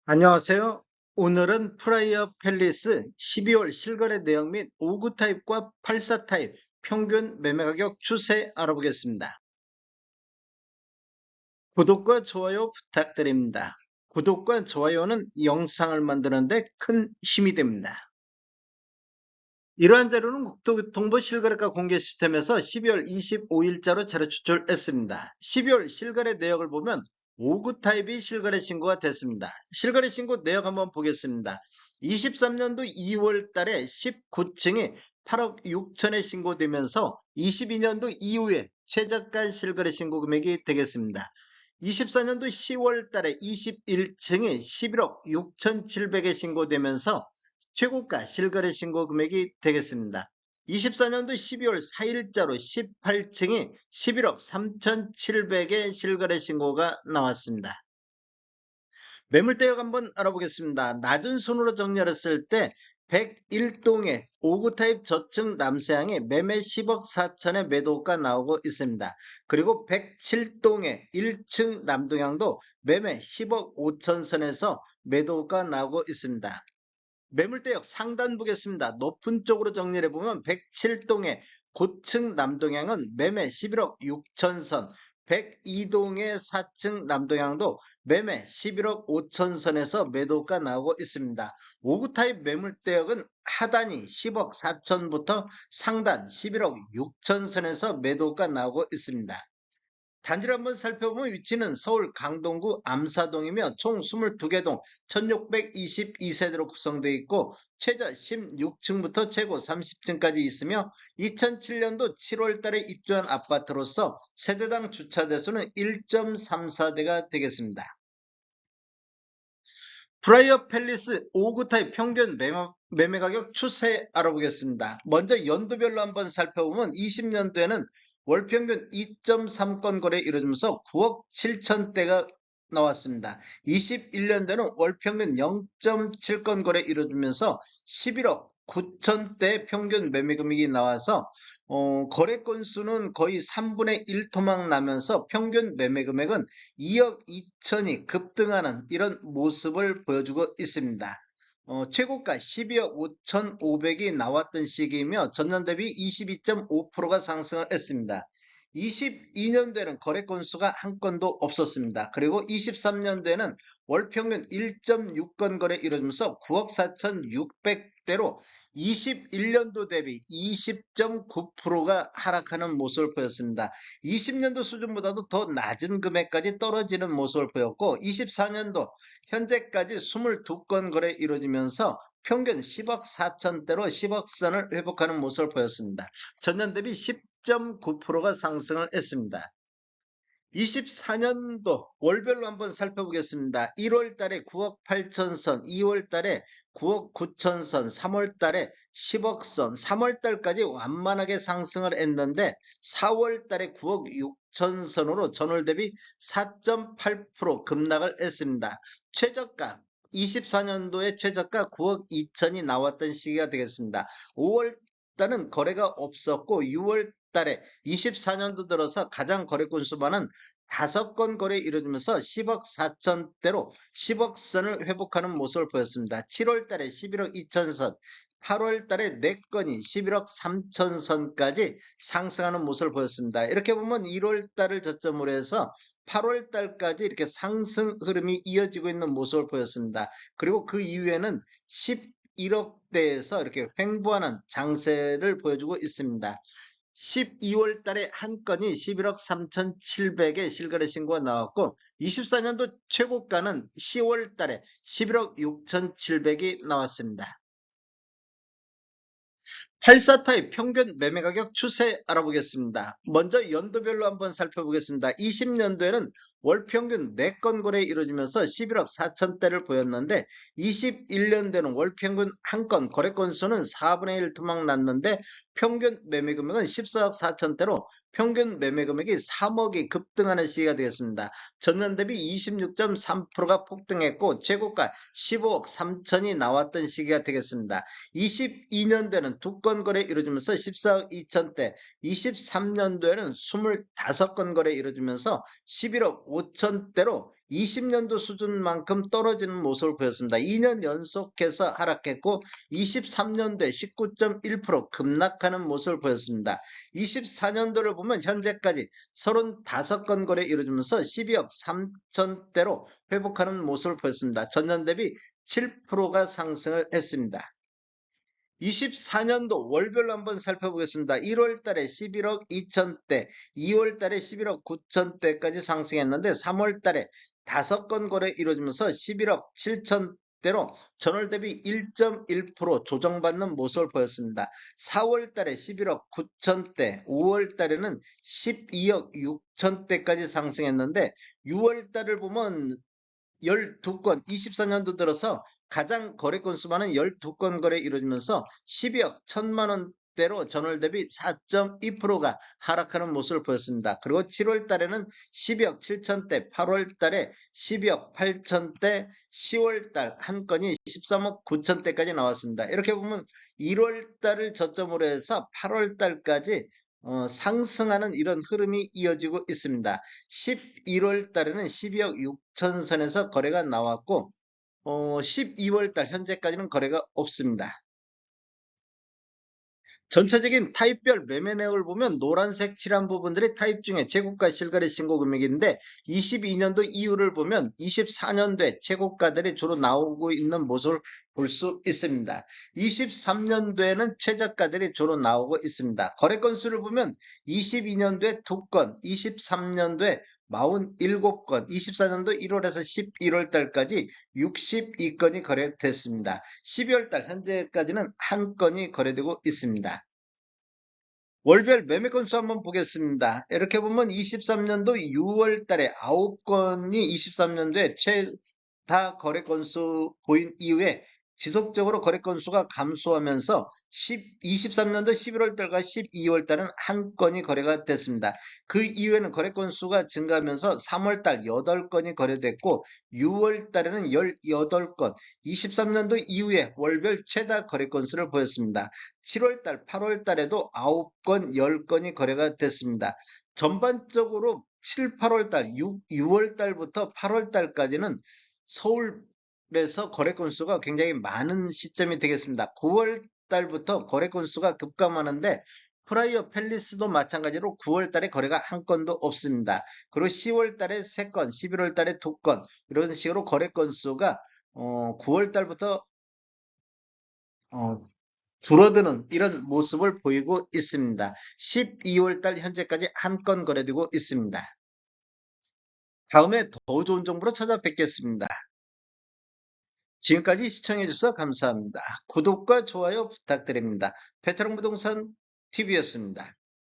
안녕하세요. 오늘은 프라이어 팰리스 12월 실거래 내역 및 5구 타입과 84 타입 평균 매매 가격 추세 알아보겠습니다. 구독과 좋아요 부탁드립니다. 구독과 좋아요는 영상을 만드는데 큰 힘이 됩니다. 이러한 자료는 국토교통부 실거래가 공개 시스템에서 12월 25일자로 자료 추출했습니다. 12월 실거래 내역을 보면 5구 타입이 실거래 신고가 됐습니다. 실거래 신고 내역 한번 보겠습니다. 23년도 2월 달에 19층이 8억 6천에 신고되면서 22년도 이후에 최저가 실거래 신고 금액이 되겠습니다. 24년도 10월 달에 21층이 11억 6,700에 신고되면서 최고가 실거래 신고 금액이 되겠습니다. 24년도 12월 4일자로 18층이 11억 3,700의 실거래 신고가 나왔습니다. 매물대역 한번 알아보겠습니다. 낮은 순으로 정렬했을 때 101동의 5구 타입 저층 남서향에 매매 10억 4천의 매도가 나오고 있습니다. 그리고 107동의 1층 남동향도 매매 10억 5천 선에서 매도가 나오고 있습니다. 매물대역 상단 보겠습니다. 높은 쪽으로 정리해보면 107동의 고층 남동향은 매매 11억 6천선, 102동의 4층 남동향도 매매 11억 5천선에서 매도가 나오고 있습니다. 5구 타입 매물대역은 하단이 10억 4천부터 상단 11억 6천선에서 매도가 나오고 있습니다. 단지를 한번 살펴보면 위치는 서울 강동구 암사동이며 총 22개 동 1622세대로 구성되어 있고 최저 16층부터 최고 30층까지 있으며 2007년도 7월 달에 입주한 아파트로서 세대당 주차 대수는 1.34대가 되겠습니다. 프라이어 팰리스 5구 타입 평균 매매 가격 추세 알아보겠습니다. 먼저 연도별로 한번 살펴보면 20년도에는 월평균 2.3건 거래 이루어지면서 9억 7천대가 나왔습니다. 21년도에는 월평균 0.7건 거래 이루어지면서 11억 9천대 평균 매매 금액이 나와서 거래 건수는 거의 3분의 1 토막 나면서 평균 매매 금액은 2억 2천이 급등하는 이런 모습을 보여주고 있습니다. 최고가 12억 5,500이 나왔던 시기이며 전년 대비 22.5%가 상승을 했습니다. 22년도에는 거래 건수가 한 건도 없었습니다. 그리고 23년도에는 월평균 1.6건 거래 이루어지면서 9억 4,600대로 21년도 대비 20.9%가 하락하는 모습을 보였습니다. 20년도 수준보다도 더 낮은 금액까지 떨어지는 모습을 보였고 24년도 현재까지 22건 거래 이루어지면서 평균 10억 4천대로 10억 선을 회복하는 모습을 보였습니다. 전년 대비 10.9%가 상승을 했습니다. 24년도 월별로 한번 살펴보겠습니다. 1월 달에 9억 8천 선, 2월 달에 9억 9천 선, 3월 달에 10억 선, 3월 달까지 완만하게 상승을 했는데 4월 달에 9억 6천 선으로 전월 대비 4.8% 급락을 했습니다. 최저가 24년도에 최저가 9억 2천이 나왔던 시기가 되겠습니다. 5월 달은 거래가 없었고 6월 달에 24년도 들어서 가장 거래 건수 많은 5건 거래 이루어지면서 10억 4천대로 10억 선을 회복하는 모습을 보였습니다. 7월 달에 11억 2천 선, 8월 달에 4건이 11억 3천 선까지 상승하는 모습을 보였습니다. 이렇게 보면 1월 달을 저점으로 해서 8월 달까지 이렇게 상승 흐름이 이어지고 있는 모습을 보였습니다. 그리고 그 이후에는 11억대에서 이렇게 횡보하는 장세를 보여주고 있습니다. 12월 달에 한 건이 11억 3,700의 실거래 신고가 나왔고 24년도 최고가는 10월 달에 11억 6,700이 나왔습니다. 84 타입 평균 매매 가격 추세 알아보겠습니다. 먼저 연도별로 한번 살펴보겠습니다. 20년도에는 월 평균 4건 거래 이루어지면서 11억 4천대를 보였는데 21년도에는 월 평균 한 건 거래 건수는 4분의 1 토막 났는데 평균 매매 금액은 14억 4천대로 평균 매매 금액이 3억이 급등하는 시기가 되겠습니다. 전년 대비 26.3%가 폭등했고 최고가 15억 3천이 나왔던 시기가 되겠습니다. 22년도에는 2건 거래 이루어지면서 14억 2천대, 23년도에는 25건 거래 이루어지면서 11억 5천대로 20년도 수준만큼 떨어지는 모습을 보였습니다. 2년 연속해서 하락했고 23년도에 19.1% 급락하는 모습을 보였습니다. 24년도를 보면 현재까지 35건 거래 이루어지면서 12억 3천대로 회복하는 모습을 보였습니다. 전년 대비 7%가 상승을 했습니다. 24년도 월별로 한번 살펴보겠습니다. 1월 달에 11억 2천대, 2월 달에 11억 9천대까지 상승했는데 3월 달에 5건 거래 이루어지면서 11억 7천대로 전월 대비 1.1% 조정받는 모습을 보였습니다. 4월 달에 11억 9천대, 5월 달에는 12억 6천대까지 상승했는데 6월 달을 보면 12건, 24년도 들어서 가장 거래 건수 많은 12건 거래 이루어지면서 12억 1천만 원대로 전월 대비 4.2%가 하락하는 모습을 보였습니다. 그리고 7월 달에는 12억 7천대, 8월 달에 12억 8천대, 10월 달 한 건이 13억 9천대까지 나왔습니다. 이렇게 보면 1월 달을 저점으로 해서 8월 달까지 상승하는 이런 흐름이 이어지고 있습니다. 11월 달에는 12억 6천 선에서 거래가 나왔고 12월 달 현재까지는 거래가 없습니다. 전체적인 타입별 매매 내역을 보면 노란색 칠한 부분들이 타입 중에 최고가 실거래 신고 금액인데 22년도 이후를 보면 24년도에 최고가들이 주로 나오고 있는 모습을 볼 수 있습니다. 23년도에는 최저가들이 주로 나오고 있습니다. 거래 건수를 보면 22년도에 2건, 23년도에 47건, 24년도 1월에서 11월 달까지 62건이 거래됐습니다. 12월 달 현재까지는 한 건이 거래되고 있습니다. 월별 매매 건수 한번 보겠습니다. 이렇게 보면 23년도 6월 달에 9건이 23년도에 최다 거래 건수 보인 이후에 지속적으로 거래 건수가 감소하면서 23년도 11월 달과 12월 달은 한 건이 거래가 됐습니다. 그 이후에는 거래 건수가 증가하면서 3월 달 8건이 거래됐고 6월 달에는 18건, 23년도 이후에 월별 최다 거래 건수를 보였습니다. 7월 달, 8월 달에도 9건, 10건이 거래가 됐습니다. 전반적으로 7, 8월 달, 6월 달부터 8월 달까지는 서울에서 거래 건수가 굉장히 많은 시점이 되겠습니다. 9월 달부터 거래 건수가 급감하는데 프라이어 팰리스도 마찬가지로 9월 달에 거래가 한 건도 없습니다. 그리고 10월 달에 3건, 11월 달에 2건 이런 식으로 거래 건수가 9월 달부터 줄어드는 이런 모습을 보이고 있습니다. 12월 달 현재까지 한 건 거래되고 있습니다. 다음에 더 좋은 정보로 찾아뵙겠습니다. 지금까지 시청해주셔서 감사합니다. 구독과 좋아요 부탁드립니다. 베테랑 부동산 TV였습니다.